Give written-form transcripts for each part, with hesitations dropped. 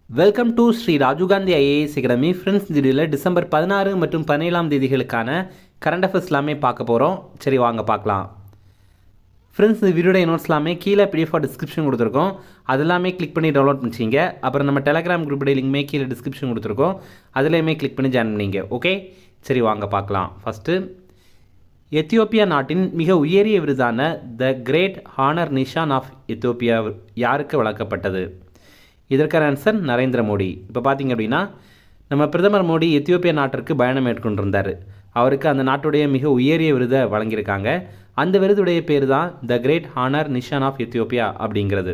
Welcome to Shri Rajiv Gandhi IAS academy. Friends, இந்த வீடியோவில் December 16 மற்றும் 17 தேதிகளுக்கான கரண்ட் அஃபேர்ஸ் எல்லாமே பார்க்க போகிறோம். சரி, வாங்க பார்க்கலாம். ஃப்ரெண்ட்ஸ், இந்த வீடியோட நோட்ஸ் எல்லாமே கீழே பிடிஎஃப் டிஸ்கிரிப்ஷன் கொடுத்துருக்கோம். அது எல்லாமே கிளிக் பண்ணி டவுன்லோட் பண்ணிச்சிங்க. அப்புறம் நம்ம டெலகிராம் குரூப் லிங்க்மே கீழே டிஸ்கிரிப்ஷன் கொடுத்துருக்கோம். அதுலேயுமே கிளிக் பண்ணி ஜாயின் பண்ணிங்க. ஓகே, சரி வாங்க பார்க்கலாம். ஃபஸ்ட்டு, எத்தியோப்பியா நாட்டின் மிக உயரிய விருதான the great honour Nishan of Ethiopia யாருக்கு வழங்கப்பட்டது? இதற்கான ஆன்சர் நரேந்திர மோடி. இப்போ பார்த்தீங்க அப்படின்னா, நம்ம பிரதமர் மோடி எத்தியோப்பியா நாட்டிற்கு பயணம் மேற்கொண்டிருந்தார். அவருக்கு அந்த நாட்டுடைய மிக உயரிய விருதை வழங்கியிருக்காங்க. அந்த விருதுடைய பேர் தான் the great honour Nishan of Ethiopia அப்படிங்கிறது.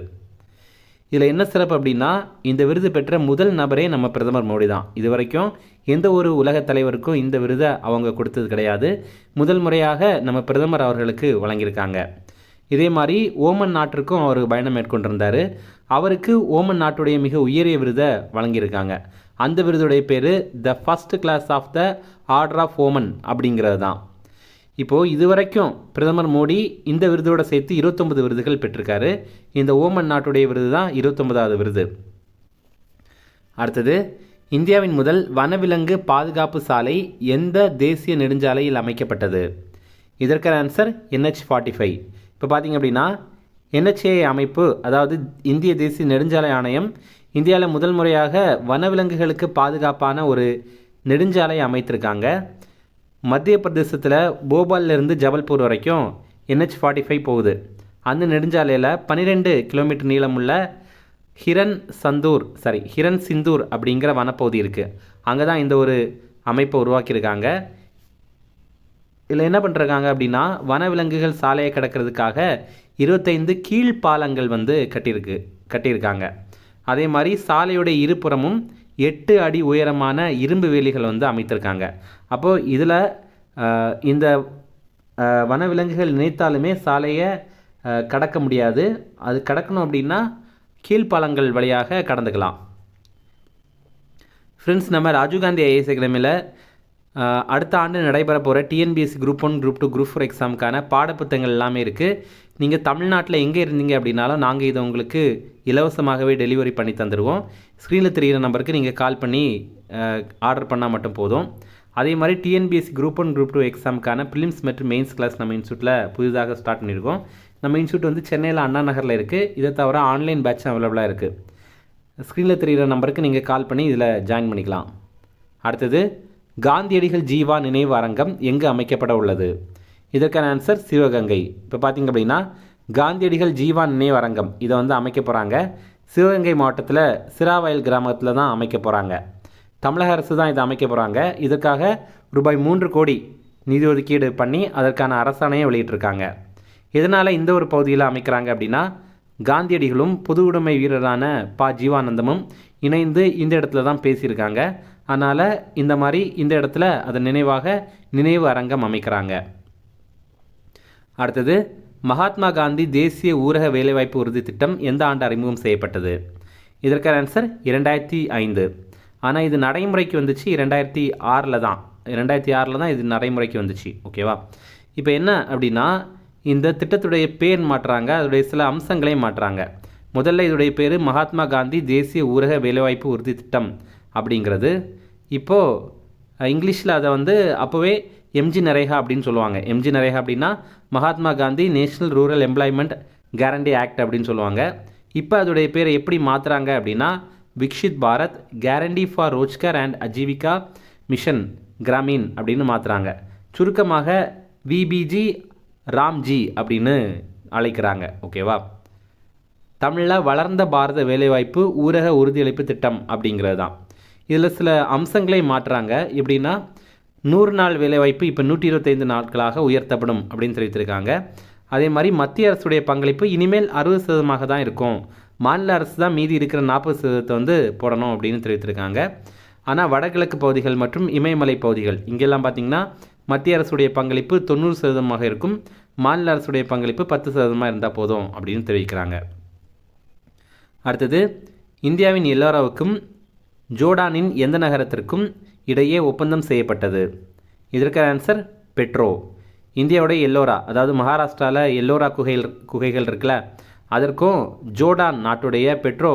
இதில் என்ன சிறப்பு அப்படின்னா, இந்த விருது பெற்ற முதல் நபரே நம்ம பிரதமர் மோடி தான். இது வரைக்கும் எந்த ஒரு உலகத் தலைவருக்கும் இந்த விருதை அவங்க கொடுத்தது கிடையாது. முதல் முறையாக நம்ம பிரதமர் அவர்களுக்கு வழங்கியிருக்காங்க. இதே மாதிரி ஓமன் நாட்டிற்கும் அவர் பயணம் மேற்கொண்டிருந்தார். அவருக்கு ஓமன் நாட்டுடைய மிக உயரிய விருதை வழங்கியிருக்காங்க. அந்த விருதுடைய பேர் the first class of the order of Oman அப்படிங்கிறது தான். இப்போது இதுவரைக்கும் பிரதமர் மோடி இந்த விருதோடு சேர்த்து 29 விருதுகள் பெற்றிருக்காரு. இந்த ஓமன் நாட்டுடைய விருது தான் 29வது விருது. அடுத்தது, இந்தியாவின் முதல் வனவிலங்கு பாதுகாப்பு சாலை எந்த தேசிய நெடுஞ்சாலையில் அமைக்கப்பட்டது? இதற்கான ஆன்சர் NH45. இப்போ பார்த்தீங்க அப்படின்னா, NHA அமைப்பு, அதாவது இந்திய தேசிய நெடுஞ்சாலை ஆணையம், இந்தியாவில் முதல் முறையாக வனவிலங்குகளுக்கு பாதுகாப்பான ஒரு நெடுஞ்சாலை அமைத்திருக்காங்க. மத்திய பிரதேசத்தில் போபாலிலிருந்து ஜபல்பூர் வரைக்கும் NH45 போகுது. அந்த நெடுஞ்சாலையில் 12 கிலோமீட்டர் நீளமுள்ள ஹிரன் சிந்தூர் அப்படிங்கிற வனப்பகுதி இருக்குது. அங்கே தான் இந்த ஒரு அமைப்பை உருவாக்கியிருக்காங்க. இதில் என்ன பண்ணுறாங்க அப்படின்னா, வனவிலங்குகள் சாலையை கடக்கிறதுக்காக 25 கீழ்ப்பாலங்கள் கட்டியிருக்காங்க. அதே மாதிரி சாலையுடைய இருபுறமும் 8 அடி உயரமான இரும்பு வேலிகள் அமைத்திருக்காங்க. அப்போது இதில் இந்த வனவிலங்குகள் நினைத்தாலுமே சாலையை கடக்க முடியாது. அது கடக்கணும் அப்படின்னா கீழ்ப்பாலங்கள் வழியாக கடந்துக்கலாம். ஃப்ரெண்ட்ஸ், நம்ம ராஜீவ் காந்தி ஐஏஎஸ் அகாடமியில் அடுத்த ஆண்டு நடைபெற போகிற டிஎன்பிஎஸ்சி குரூப் 1, குரூப் 2, குரூப் 4 எக்ஸாமுக்கான பாடப்புத்தகங்கள் எல்லாமே இருக்குது. நீங்கள் தமிழ்நாட்டில் எங்கே இருந்தீங்க அப்படின்னாலும் நாங்கள் இதை உங்களுக்கு இலவசமாகவே டெலிவரி பண்ணி தந்துடுவோம். ஸ்க்ரீனில் தெரிகிற நம்பருக்கு நீங்கள் கால் பண்ணி ஆர்டர் பண்ணால் மட்டும் போதும். அதே மாதிரி டிஎன்பிஎஸ்சி குரூப் 1, குரூப் 2 எக்ஸாமுக்கான ப்ரிலிம்ஸ் மற்றும் மெயின்ஸ் கிளாஸ் நம்ம இன்ஸ்டியூட்டில் புதிதாக ஸ்டார்ட் பண்ணியிருக்கோம். நம்ம இன்ஸ்டியூட் சென்னையில் அண்ணா நகரில் இருக்குது. இதை தவிர ஆன்லைன் பேட்ச் அவைலபிளாக இருக்குது. ஸ்க்ரீனில் தெரிகிற நம்பருக்கு நீங்கள் கால் பண்ணி இதில் ஜாயின் பண்ணிக்கலாம். அடுத்தது, காந்தியடிகள் ஜீவா நினைவு அரங்கம் எங்கு அமைக்கப்பட உள்ளது? இதற்கான ஆன்சர் சிவகங்கை. இப்போ பார்த்திங்க அப்படின்னா, காந்தியடிகள் ஜீவா நினைவு அரங்கம் இதை அமைக்க போகிறாங்க. சிவகங்கை மாவட்டத்தில் சிராவயல் கிராமத்தில் தான் அமைக்க போகிறாங்க. தமிழக அரசு தான் இதை அமைக்க போகிறாங்க. இதற்காக ரூபாய் 3 கோடி நிதி ஒதுக்கீடு பண்ணி அதற்கான அரசாணையை வெளியிட்டிருக்காங்க. இதனால் இந்த ஒரு பகுதியில் அமைக்கிறாங்க அப்படின்னா, காந்தியடிகளும் பொது உடைமை வீரரான ஜீவானந்தமும் இணைந்து இந்த இடத்துல தான் பேசியிருக்காங்க. அதனால் இந்த இடத்துல அதன் நினைவாக நினைவு அரங்கம் அமைக்கிறாங்க. அடுத்தது, மகாத்மா காந்தி தேசிய ஊரக வேலைவாய்ப்பு உறுதி திட்டம் எந்த ஆண்டு அறிமுகம் செய்யப்பட்டது? இதற்கான ஆன்சர் 2005. ஆனால் இது நடைமுறைக்கு வந்துச்சு 2006 தான். 2006 தான் இது நடைமுறைக்கு வந்துச்சு. ஓகேவா? இப்போ என்ன அப்படின்னா, இந்த திட்டத்துடைய பேர் மாற்றுறாங்க, அதோடைய சில அம்சங்களையும் மாற்றுறாங்க. முதல்ல இதோடைய பேர் மகாத்மா காந்தி தேசிய ஊரக வேலைவாய்ப்பு உறுதி திட்டம் அப்படிங்கிறது. இப்போது இங்கிலீஷில் அதை அப்போவே எம்ஜி நரேகா அப்படின்னு சொல்லுவாங்க. எம்ஜி நரேகா அப்படின்னா Mahatma Gandhi national rural employment guarantee act அப்படின்னு சொல்லுவாங்க. இப்போ அதோடைய பேரை எப்படி மாற்றுறாங்க அப்படின்னா, Viksit Bharat guarantee for Rozgar and Ajeevika mission Grameen அப்படின்னு மாற்றுறாங்க. சுருக்கமாக விபிஜி ராம்ஜி அப்படின்னு அழைக்கிறாங்க. ஓகேவா? தமிழில் வளர்ந்த பாரத வேலைவாய்ப்பு ஊரக உறுதியளிப்பு திட்டம் அப்படிங்கிறது தான். இதில் சில அம்சங்களை மாற்றுறாங்க. எப்படின்னா, 100 நாள் வேலைவாய்ப்பு இப்போ 125 நாட்களாக உயர்த்தப்படும் அப்படின்னு தெரிவித்திருக்காங்க. அதே மாதிரி மத்திய அரசுடைய பங்களிப்பு இனிமேல் 60% தான் இருக்கும். மாநில அரசு தான் மீதி இருக்கிற 40% போடணும் அப்படின்னு தெரிவித்திருக்காங்க. ஆனால் வடகிழக்கு பகுதிகள் மற்றும் இமயமலை பகுதிகள் இங்கெல்லாம் பார்த்திங்கன்னா மத்திய அரசுடைய பங்களிப்பு 90% இருக்கும். மாநில அரசுடைய பங்களிப்பு 10% இருந்தால் போதும் அப்படின்னு தெரிவிக்கிறாங்க. அடுத்தது, இந்தியாவின் எல்லோராவுக்கும் ஜோர்டானின் எந்த நகரத்திற்கும் இடையே ஒப்பந்தம் செய்யப்பட்டது? இதற்கான ஆன்சர் பெட்ரோ. இந்தியாவுடைய எல்லோரா, அதாவது மகாராஷ்டிராவில் எல்லோரா குகைகள் இருக்குல்ல, அதற்கும் ஜோர்டான் நாட்டுடைய பெட்ரோ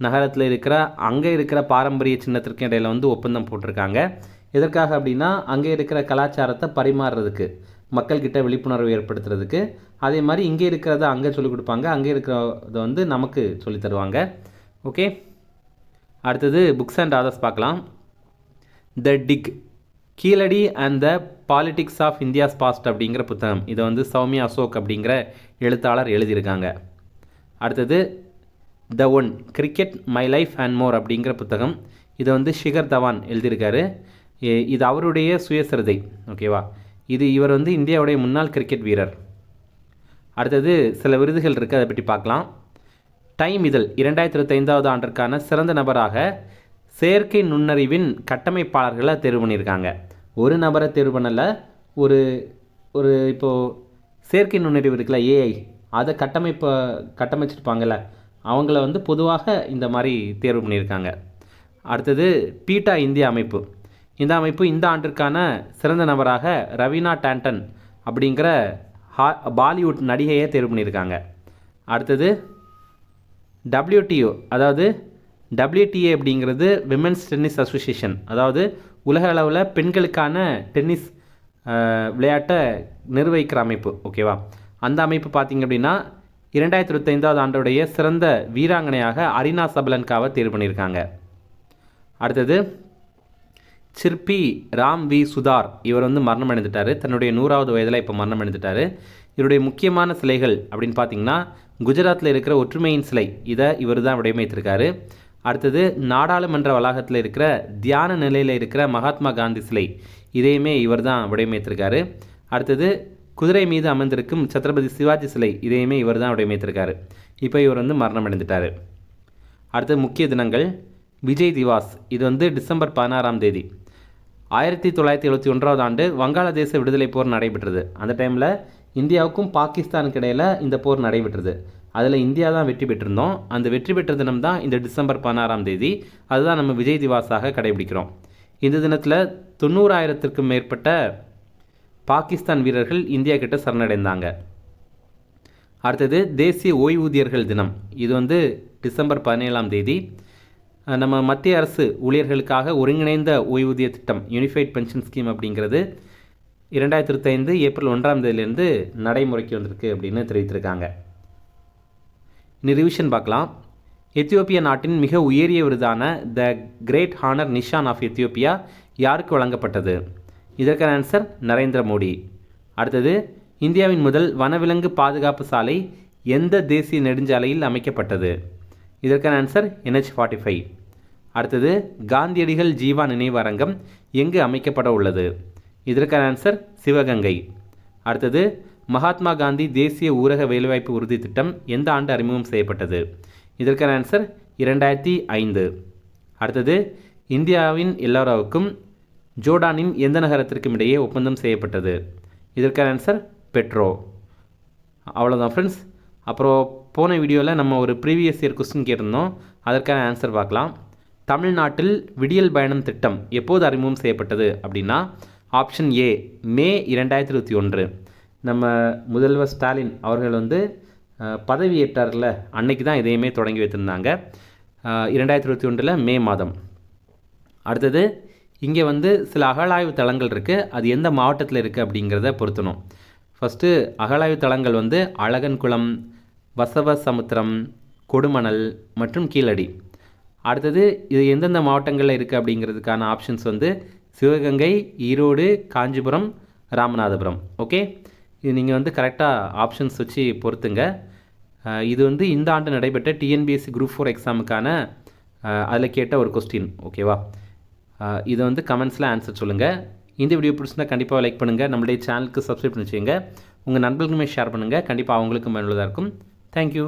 நகரத்தில் இருக்கிற அங்கே இருக்கிற பாரம்பரிய சின்னத்திற்கு இடையில் வந்து ஒப்பந்தம் போட்டிருக்காங்க. எதற்காக அப்படின்னா அங்கே இருக்கிற கலாச்சாரத்தை பரிமாறுறதுக்கு, மக்கள்கிட்ட விழிப்புணர்வு ஏற்படுத்துறதுக்கு. அதே மாதிரி இங்கே இருக்கிறத அங்கே சொல்லிக் கொடுப்பாங்க, அங்கே இருக்கிறத வந்து நமக்கு சொல்லித் தருவாங்க. ஓகே, அடுத்தது புக்ஸ் அண்ட் ஆதர்ஸ் பார்க்கலாம். The dig, Keezhadi and the politics of India's past அப்படிங்கிற புத்தகம். இதை வந்து சௌமியா அசோக் அப்படிங்கிற எழுத்தாளர் எழுதியிருக்காங்க. அடுத்தது the one, cricket my life and more அப்படிங்கிற புத்தகம். இதை வந்து ஷிகர் தவான் எழுதியிருக்காரு. இது அவருடைய சுயசரிதை. ஓகேவா, இவர் வந்து இந்தியாவுடைய முன்னாள் கிரிக்கெட் வீரர். அடுத்தது சில விருதுகள் இருக்குது, அதை பற்றி பார்க்கலாம். டைம் இதழ் 2025 ஆண்டிற்கான சிறந்த நபராக செயற்கை நுண்ணறிவின் கட்டமைப்பாளர்களை தேர்வு பண்ணியிருக்காங்க. ஒரு நபரை தேர்வு பண்ணலை, ஒரு இப்போது செயற்கை நுண்ணறிவு இருக்குல்ல, ஏஐ, அதை கட்டமைச்சிருப்பாங்கள்ல, அவங்கள வந்து பொதுவாக இந்த மாதிரி தேர்வு பண்ணியிருக்காங்க. அடுத்தது பீட்டா இந்திய அமைப்பு. இந்த அமைப்பு இந்த ஆண்டிற்கான சிறந்த நபராக ரவீனா டாண்டன் அப்படிங்கிற பாலிவுட் நடிகையை தேர்வு பண்ணியிருக்காங்க. அடுத்தது WTO, அதாவது WTA அப்படிங்கிறது விமென்ஸ் டென்னிஸ் அசோசியேஷன், அதாவது உலக அளவில் பெண்களுக்கான டென்னிஸ் விளையாட்டை நிர்வகிக்கிற அமைப்பு. ஓகேவா, அந்த அமைப்பு பார்த்திங்க அப்படின்னா 2025 ஆண்டுடைய சிறந்த வீராங்கனையாக அரினா சபலன்காவை தேர்வு பண்ணியிருக்காங்க. அடுத்தது சிற்பி ராம் வி சுதார். இவர் வந்து மரணம் அடைந்துட்டார். தன்னுடைய 100வது வயதில் இப்போ மரணம் அடைந்துட்டார். இவருடைய முக்கியமான சிலைகள் அப்படின்னு பார்த்தீங்கன்னா குஜராத்தில் இருக்கிற ஒற்றுமையின் சிலை, இதை இவர் தான் வடிவமைத்திருக்காரு. அடுத்தது நாடாளுமன்ற வளாகத்தில் இருக்கிற தியான நிலையில் இருக்கிற மகாத்மா காந்தி சிலை, இதையுமே இவர் தான் வடிவமைத்திருக்காரு. அடுத்தது குதிரை மீது அமர்ந்திருக்கும் சத்ரபதி சிவாஜி சிலை, இதையுமே இவர் தான் வடிவமைத்திருக்காரு. இப்போ இவர் வந்து மரணம் அடைந்துட்டார். அடுத்தது முக்கிய தினங்கள். விஜய் திவாஸ், இது வந்து டிசம்பர் 16 1971 ஆண்டு வங்காளதேச விடுதலை போர் நடைபெற்றது. அந்த டைமில் இந்தியாவுக்கும் பாகிஸ்தானுக்கு இடையில் இந்த போர் நடைபெற்றது. அதில் இந்தியா தான் வெற்றி பெற்றிருந்தோம். அந்த வெற்றி பெற்ற தினம் தான் இந்த டிசம்பர் 16 அதுதான் நம்ம விஜய் திவாஸாக கடைபிடிக்கிறோம். இந்த தினத்தில் 90,000க்கும் மேற்பட்ட பாகிஸ்தான் வீரர்கள் இந்தியா கிட்ட சரணடைந்தாங்க. அடுத்தது தேசிய ஓய்வூதியர்கள் தினம். இது வந்து டிசம்பர் 17 நம்ம மத்திய அரசு ஊழியர்களுக்காக ஒருங்கிணைந்த ஓய்வூதிய திட்டம், யூனிஃபைட் பென்ஷன் ஸ்கீம் அப்படிங்கிறது 2005 ஏப்ரல் 1 நடைமுறைக்கு வந்திருக்கு அப்படின்னு தெரிவித்திருக்காங்க. இனி ரிவிஷன் பார்க்கலாம். எத்தியோப்பியா நாட்டின் மிக உயரிய விருதான the great honour Nishan of Ethiopia யாருக்கு வழங்கப்பட்டது? இதற்கான ஆன்சர் நரேந்திர மோடி. அடுத்தது இந்தியாவின் முதல் வனவிலங்கு பாதுகாப்பு சாலை எந்த தேசிய நெடுஞ்சாலையில் அமைக்கப்பட்டது? இதற்கான ஆன்சர் NH45. அடுத்தது காந்தியடிகள் ஜீவா நினைவு அரங்கம் எங்கு அமைக்கப்பட உள்ளது? இதற்கான ஆன்சர் சிவகங்கை. அடுத்தது மகாத்மா காந்தி தேசிய ஊரக வேலைவாய்ப்பு உறுதி திட்டம் எந்த ஆண்டு அறிமுகம் செய்யப்பட்டது? இதற்கான ஆன்சர் 2005. அடுத்தது இந்தியாவின் எல்லோராவுக்கும் ஜோர்டானின் எந்த நகரத்திற்கும் இடையே ஒப்பந்தம் செய்யப்பட்டது? இதற்கான ஆன்சர் பெட்ரோ. அவ்வளோதான் ஃப்ரெண்ட்ஸ். அப்புறம் போன வீடியோவில் நம்ம ஒரு ப்ரீவியஸ் இயர் கொஸ்டின் கேட்டிருந்தோம், அதற்கான ஆன்சர் பார்க்கலாம். தமிழ்நாட்டில் விடியல் பயணம் திட்டம் எப்போது அறிமுகம் செய்யப்பட்டது அப்படின்னா ஆப்ஷன் ஏ மே 2021. நம்ம முதல்வர் ஸ்டாலின் அவர்கள் வந்து பதவியேற்றார்ல, அன்னைக்கு தான் இதையுமே தொடங்கி வைத்திருந்தாங்க, 2021 மே மாதம். அடுத்தது இங்கே வந்து சில அகழாய்வு தளங்கள் இருக்குது, அது எந்த மாவட்டத்தில் இருக்குது அப்படிங்கிறத பொருத்தணும். ஃபஸ்ட்டு அகழாய்வு தளங்கள் வந்து அழகன்குளம், வசவ சமுத்திரம், கொடுமணல் மற்றும் கீழடி. அடுத்தது இது எந்தெந்த மாவட்டங்களில் இருக்குது அப்படிங்கிறதுக்கான ஆப்ஷன்ஸ் வந்து சிவகங்கை, ஈரோடு, காஞ்சிபுரம், ராமநாதபுரம். ஓகே, இது நீங்கள் வந்து கரெக்டாக ஆப்ஷன்ஸ் வச்சு பொறுத்துங்க. இது வந்து இந்த ஆண்டு நடைபெற்ற TNPSC Group 4 எக்ஸாமுக்கான அதில் கேட்ட ஒரு கொஸ்டின். ஓகேவா, இதை வந்து கமெண்ட்ஸில் ஆன்சர் சொல்லுங்கள். இந்த வீடியோ பிடிச்சிருந்தால் கண்டிப்பாக லைக் பண்ணுங்கள், நம்மளுடைய சேனலுக்கு சப்ஸ்கிரைப் பண்ணி வச்சுக்கோங்க, உங்கள் நண்பர்களுமே ஷேர் பண்ணுங்கள், கண்டிப்பாக அவங்களுக்கும் பயனுள்ளதாக இருக்கும். தேங்க்யூ.